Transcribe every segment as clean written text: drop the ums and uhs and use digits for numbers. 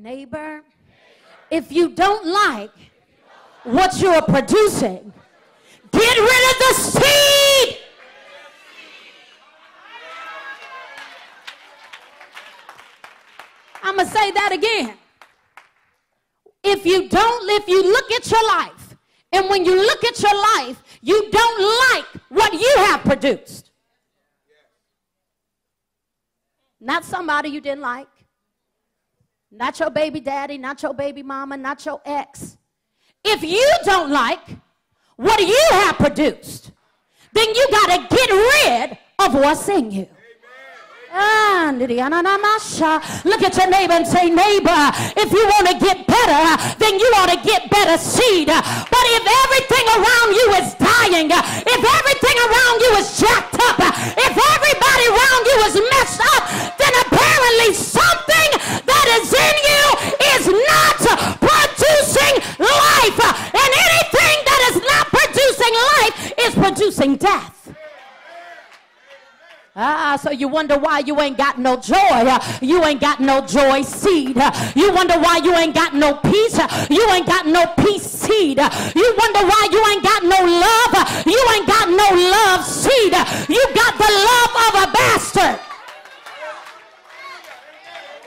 Neighbor, if you don't like what you're producing, get rid of the seed. I'm going to say that again. If you look at your life, and when you look at your life, you don't like what you have produced. Not somebody you didn't like. Not your baby daddy, not your baby mama, not your ex. If you don't like what you have produced, then you got to get rid of what's in you. Look at your neighbor and say, neighbor, if you want to get better, then you ought to get better seed. But if everything around you is dying, if everything around you is jacked up, if everybody around you is messed up, then apparently something that is in you is not producing life. And anything that is not producing life is producing death. So you wonder why you ain't got no joy. You ain't got no joy seed. You wonder why you ain't got no peace. You ain't got no peace seed. You wonder why you ain't got no love. You ain't got no love seed. You got the love of a bastard.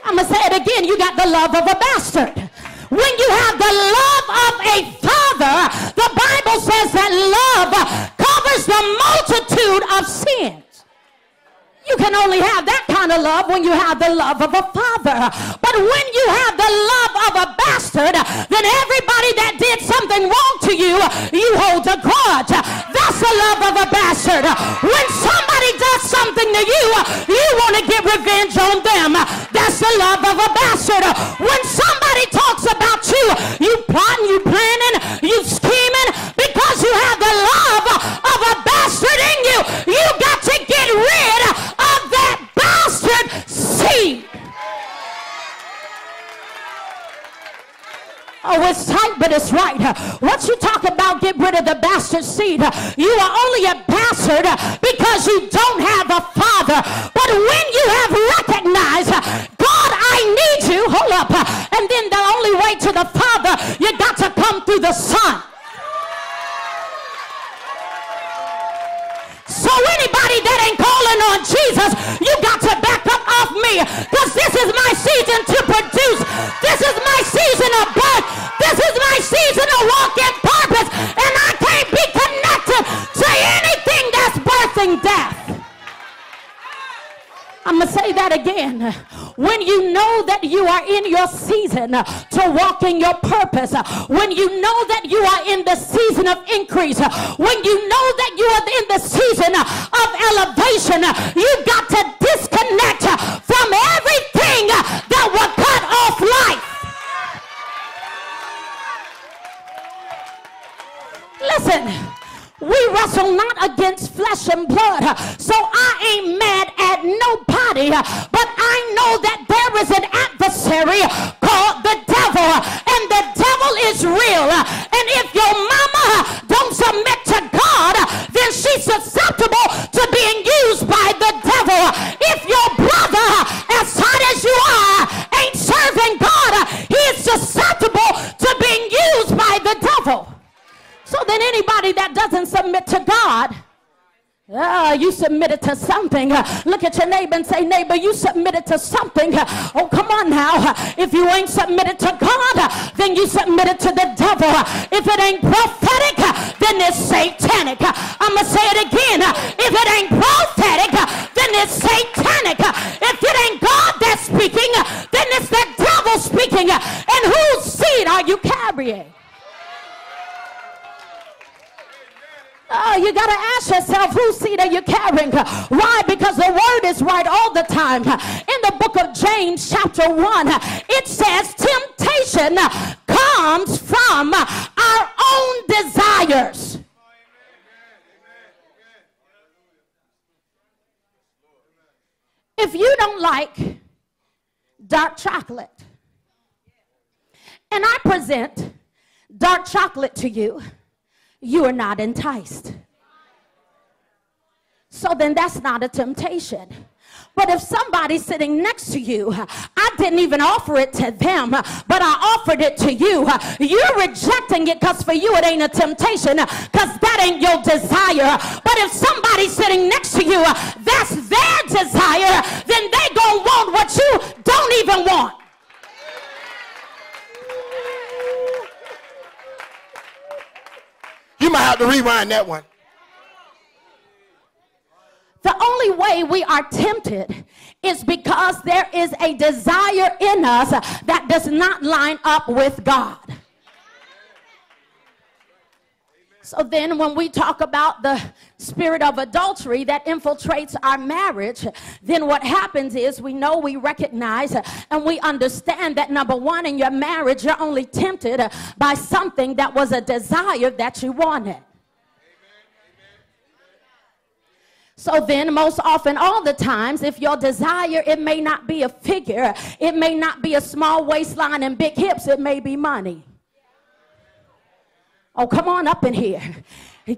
I'm going to say it again. You got the love of a bastard. When you have the love of a father, the Bible says that love covers the multitude of sins. You can only have that kind of love when you have the love of a father. But when you have the love of a bastard, then everybody that did something wrong to you, you hold a grudge. That's the love of a bastard. When somebody does something to you, you want to get revenge on them. That's the love of a bastard. When somebody talks about you, you plotting, you planning, you scheming, because you have the love of a bastard in you. You got to get rid of that bastard seed. Oh, it's tight, but it's right. What you talk about, get rid of the bastard seed. You are only a bastard because you don't have a father. But when you have recognized, God, I need you, hold up, and then the only way to the Father, you got to come through the Son. So anybody that ain't calling on Jesus, you got to back up off me, because this is my season to produce. This is my season of birth. This is my season of walk in purpose, and I can't be connected to anything that's birthing death. I'm going to say that again. When you know that you are in your season to walk in your purpose, when you know that you are in the season of increase, when you know that you are in the season of elevation, you got to disconnect from everything that will cut off life. Listen, we wrestle not against flesh and blood, so I ain't mad at nobody, but I know that there is an adversary called the devil, and the devil is real. And if your mama don't submit to God, then she's susceptible to being used by the devil. If your brother, as hot as you are, ain't serving God, he is susceptible to being used by the devil. So then anybody that doesn't submit to God, you submitted to something. Look at your neighbor and say, neighbor, you submitted to something. Oh, come on now. If you ain't submitted to God, then you submitted to the devil. If it ain't prophetic, then it's satanic. I'm going to say it again. If it ain't prophetic, then it's satanic. If it ain't God that's speaking, then it's the devil speaking. And whose seed are you carrying? Oh, you got to ask yourself, whose seed are you carrying? Why? Because the word is right all the time. In the book of James chapter 1, it says temptation comes from our own desires. If you don't like dark chocolate, and I present dark chocolate to you, you are not enticed. So then that's not a temptation. But if somebody's sitting next to you, I didn't even offer it to them, but I offered it to you. You're rejecting it because for you it ain't a temptation, because that ain't your desire. But if somebody's sitting next to you, that's their desire, then they gonna want what you don't even want. You might have to rewind that one. The only way we are tempted is because there is a desire in us that does not line up with God. So then when we talk about the spirit of adultery that infiltrates our marriage, then what happens is we know, we recognize, and we understand that number one, in your marriage, you're only tempted by something that was a desire that you wanted. So then most often, all the times, if your desire, it may not be a figure, it may not be a small waistline and big hips, it may be money. Oh, come on up in here.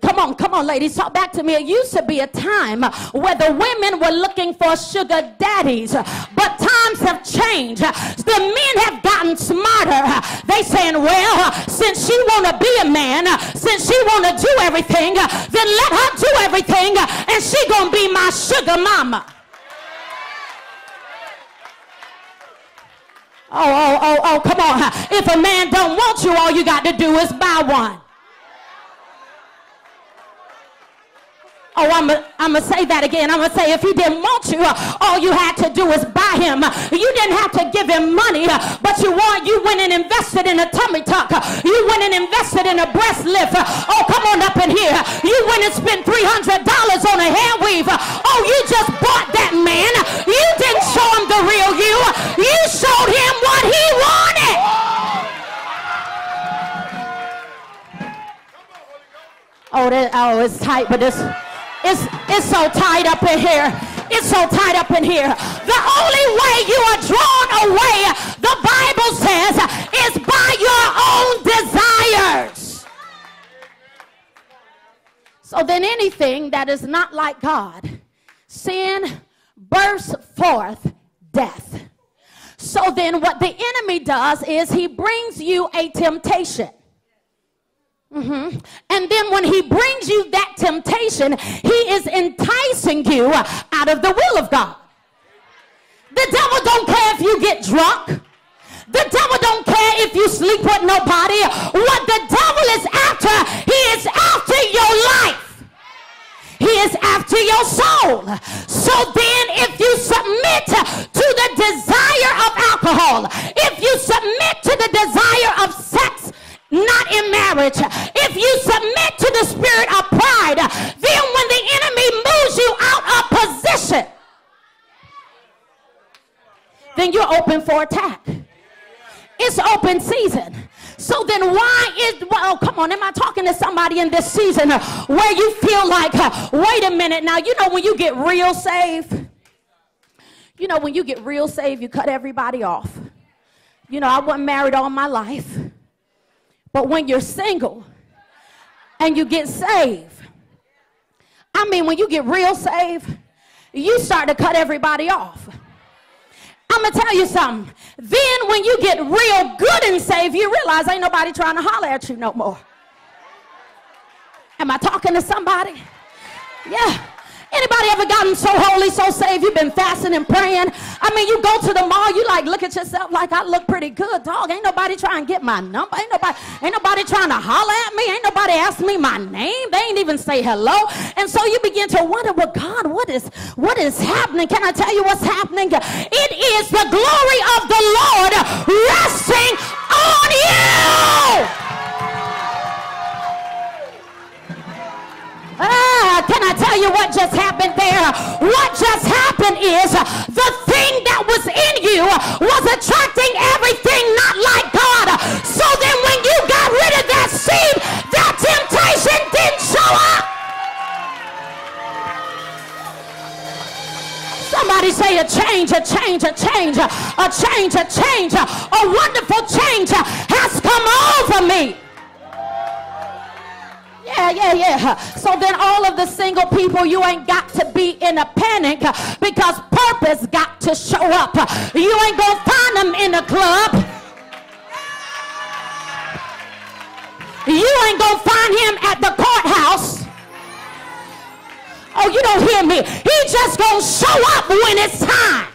Come on, ladies, talk back to me. It used to be a time where the women were looking for sugar daddies, but times have changed. The men have gotten smarter. They saying, well, since she want to be a man, since she want to do everything, then let her do everything, and she gonna be my sugar mama. Oh, come on. If a man don't want you, all you got to do is buy one. Oh, I'm going to say that again. I'm going to say if he didn't want you, all you had to do is buy him. You didn't have to give him money, but you went and invested in a tummy tuck. You went and invested in a breast lift. Oh, come on up in here. You went and spent $300 on a hair weave. Oh, you just bought that man. You didn't show him the real you. You showed him what he wanted. Oh, it's tight, but it's so tight up in here. It's so tight up in here. The only way you are drawn away, the Bible says, is by your own desires. So then anything that is not like God, sin bursts forth death. So then what the enemy does is he brings you a temptation. And then when he brings you that temptation, he is enticing you out of the will of God. The devil don't care if you get drunk. The devil don't care if you sleep with nobody. What the devil is after, he is after your life. He is after your soul. So then if you submit to the desire of alcohol, if you submit to the desire of sex, not in marriage, if you submit to the spirit of pride, then when the enemy moves you out of position, then you're open for attack. It's open season. So then well, come on, am I talking to somebody in this season where you feel like, wait a minute now, you know when you get real saved, you cut everybody off. I wasn't married all my life. But when you're single and you get saved, when you get real saved, you start to cut everybody off. I'm going to tell you something. Then when you get real good and saved, you realize ain't nobody trying to holler at you no more. Am I talking to somebody? Yeah. Anybody ever gotten so holy, so saved, you've been fasting and praying? You go to the mall, you look at yourself like I look pretty good, dog. Ain't nobody trying to get my number. Ain't nobody trying to holler at me. Ain't nobody ask me my name. They ain't even say hello. And so you begin to wonder, well, God, what is happening? Can I tell you what's happening? It is the glory of the Lord resting on you. Can I tell you what just happened there? What just happened is the thing that was in you was attracting everything not like God. So then when you got rid of that seed, that temptation didn't show up. Somebody say a change, a change, a change, a change, a change, a wonderful change has come over me. Yeah. So then all of the single people, you ain't got to be in a panic because purpose to show up. You ain't going to find him in a club. You ain't going to find him at the courthouse. Oh, you don't hear me. He just going to show up when it's time.